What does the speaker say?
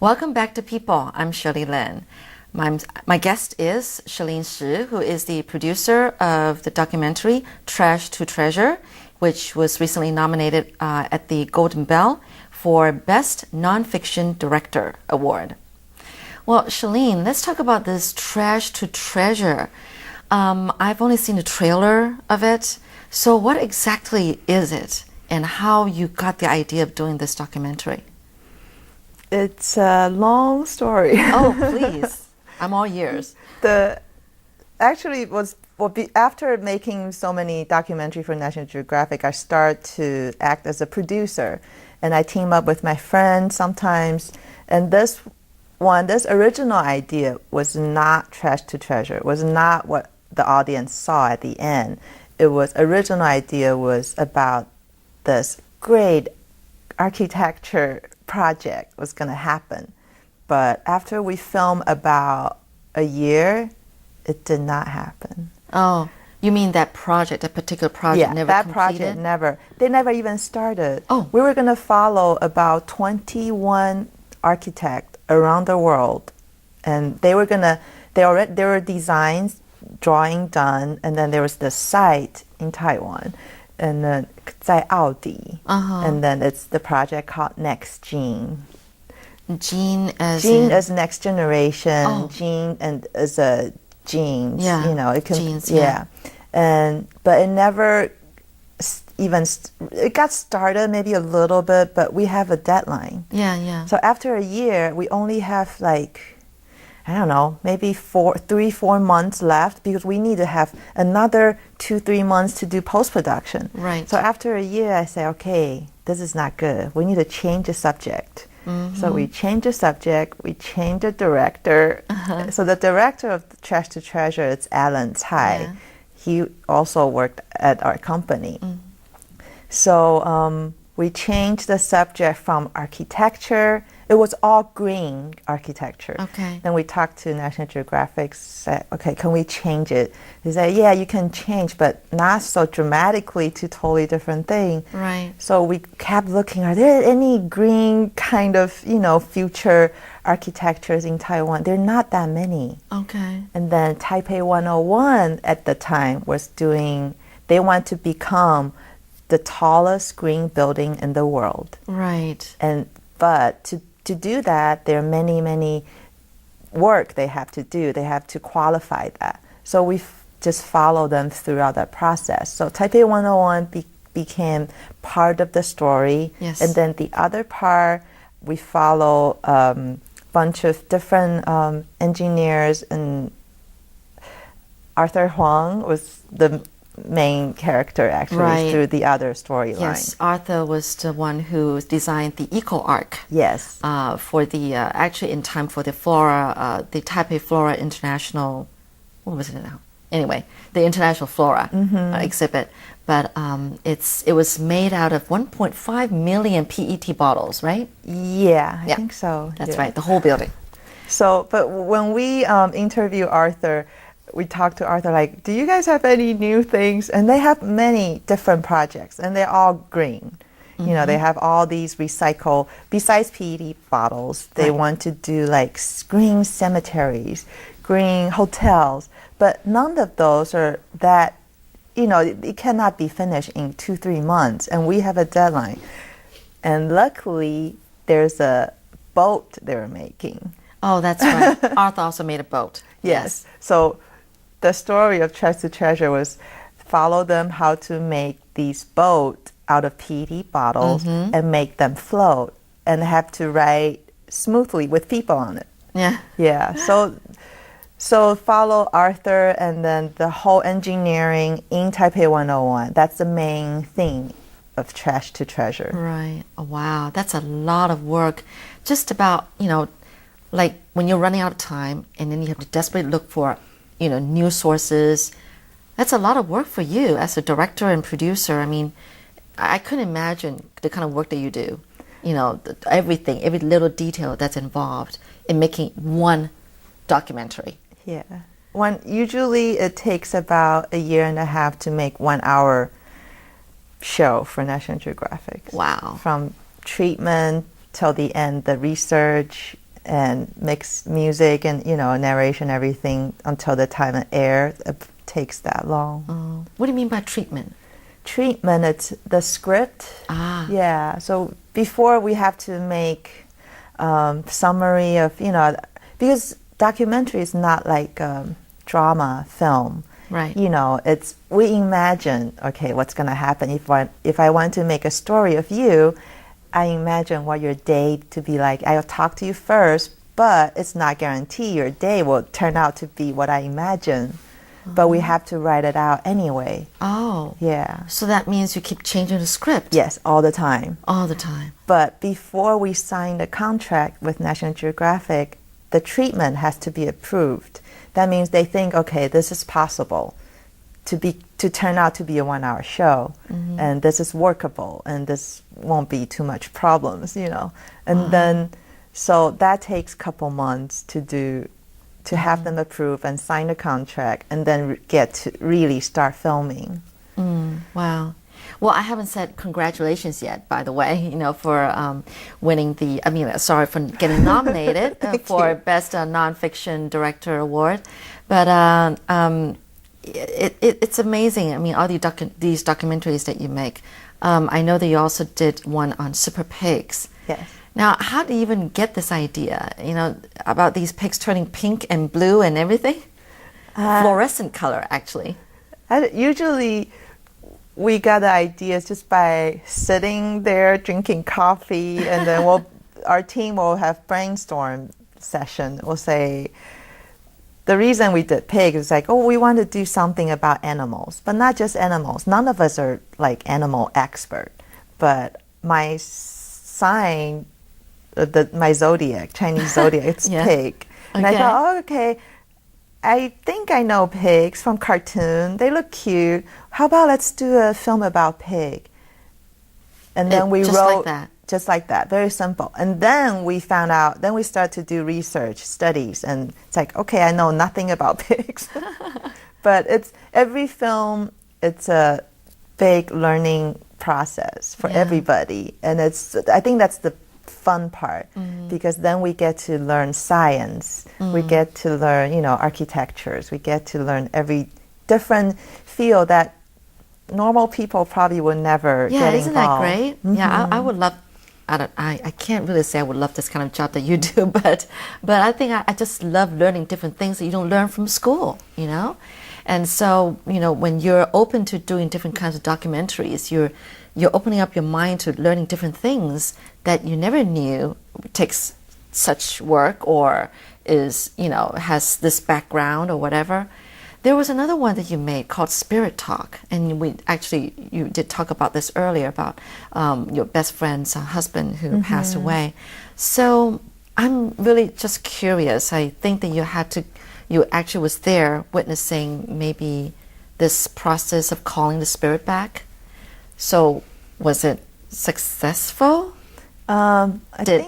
Welcome back to People. I'm Shirley Lin. My guest is Charlene Shih, who is the producer of the documentary Trash to Treasure, which was recently nominated at the Golden Bell for Best Nonfiction Director Award. Well, Charlene, let's talk about this Trash to Treasure. I've only seen a trailer of it. So what exactly is it and how you got the idea of doing this documentary? It's a long story. Oh, please. I'm all ears. After making so many documentaries for National Geographic, I started to act as a producer, and I team up with my friends sometimes. And this original idea was not Trash to Treasure. It was not what the audience saw at the end. Original idea was about this great architecture project was going to happen. But after we filmed about a year, it did not happen. Oh, you mean that particular project never that completed? project they never even started. Oh. We were going to follow about 21 architects around the world. And there were designs, drawing done, and then there was the site in Taiwan. And then 在奥迪. And then it's the project called Next Gene. Gene as next generation. Oh. Gene and as a genes. Yeah. It can, Genes, yeah. But it never it got started maybe a little bit, but we have a deadline. Yeah. So after a year, we only have maybe 3-4 months left because we need to have another 2-3 months to do post-production. Right. So after a year, I say, okay, this is not good. We need to change the subject. Mm-hmm. So we change the subject, we change the director. So the director of Trash to Treasure is Alan Tsai. Yeah. He also worked at our company. So we changed the subject from architecture. It was all green architecture. Okay. Then we talked to National Geographic, said, okay, can we change it? They said, yeah, you can change, but not so dramatically to totally different thing. Right. So we kept looking, are there any green kind of, future architectures in Taiwan? There are not that many. Okay. And then Taipei 101 at the time they want to become the tallest green building in the world. Right. But to do that, there are many work they have to do. They have to qualify that. So we just follow them throughout that process. So Taipei 101 became part of the story. Yes. And then the other part, we follow a bunch of different engineers, and Arthur Huang was the main character actually through the other storyline. Yes, Arthur was the one who designed the Eco Arc. Yes. For the actually in time for the Flora, the Taipei Flora International. What was it now? Anyway, the International Flora exhibit. But it was made out of 1.5 million PET bottles, right? Yeah, I think so. That's right, the whole building. So, but when we interview Arthur, we talked to Arthur, do you guys have any new things? And they have many different projects, and they're all green. They have all these recycle, besides PET bottles, they want to do green cemeteries, green hotels, but none of those are that, it cannot be finished in 2-3 months, and we have a deadline. And luckily, there's a boat they're making. Oh, that's right. Arthur also made a boat. Yes. So the story of Trash to Treasure was follow them how to make these boats out of PET bottles and make them float and have to ride smoothly with people on it. Yeah. Yeah. So follow Arthur and then the whole engineering in Taipei 101. That's the main thing of Trash to Treasure. Right. Oh, wow. That's a lot of work. Just about, when you're running out of time and then you have to desperately look for new sources. That's a lot of work for you as a director and producer. I mean, I couldn't imagine the kind of work that you do. Everything, every little detail that's involved in making one documentary. Yeah. Usually it takes about 1.5 years to make 1 hour show for National Geographic. Wow. From treatment till the end, the research, and mix music and narration, everything until the time it airs. It takes that long. Oh. What do you mean by treatment? Treatment, it's the script. Yeah, so before we have to make summary of, because documentary is not like drama film. Right. It's we imagine, okay, what's going to happen if I want to make a story of you. I imagine what your day to be like. I'll talk to you first, but it's not guaranteed your day will turn out to be what I imagine. But we have to write it out anyway. Oh. Yeah. So that means you keep changing the script? Yes, all the time. All the time. But before we sign the contract with National Geographic, the treatment has to be approved. That means they think, okay, this is possible to turn out to be a 1-hour show, and this is workable, and this won't be too much problems, And then, so that takes a couple months to have them approve and sign the contract, and then get to really start filming. Wow. Well, I haven't said congratulations yet, by the way, for winning sorry for getting nominated for Best Nonfiction Director Award. But it's amazing. I mean, all these documentaries that you make. I know that you also did one on super pigs. Yes. Now, how do you even get this idea, about these pigs turning pink and blue and everything? Fluorescent color, actually. Usually, we got the ideas just by sitting there drinking coffee, and then our team will have brainstorm session. We'll say, the reason we did pig is like, we want to do something about animals, but not just animals. None of us are like animal expert, but my sign, my zodiac, Chinese zodiac, it's pig. And I thought, okay, I think I know pigs from cartoon. They look cute. How about let's do a film about pig? And then we wrote just like that, very simple. And then we found out, then we started to do research, studies, and it's like, okay, I know nothing about pigs. But every film, it's a big learning process for everybody. And I think that's the fun part, because then we get to learn science, we get to learn, architectures, we get to learn every different field that normal people probably would never get involved. Isn't that great? Yeah, I would love, I can't really say I would love this kind of job that you do, but I think I just love learning different things that you don't learn from school, And so, when you're open to doing different kinds of documentaries, you're opening up your mind to learning different things that you never knew takes such work or is, has this background or whatever. There was another one that you made called Spirit Talk, and you did talk about this earlier about your best friend's husband who passed away. So I'm really just curious. I think that you actually was there witnessing maybe this process of calling the spirit back. So was it successful? I think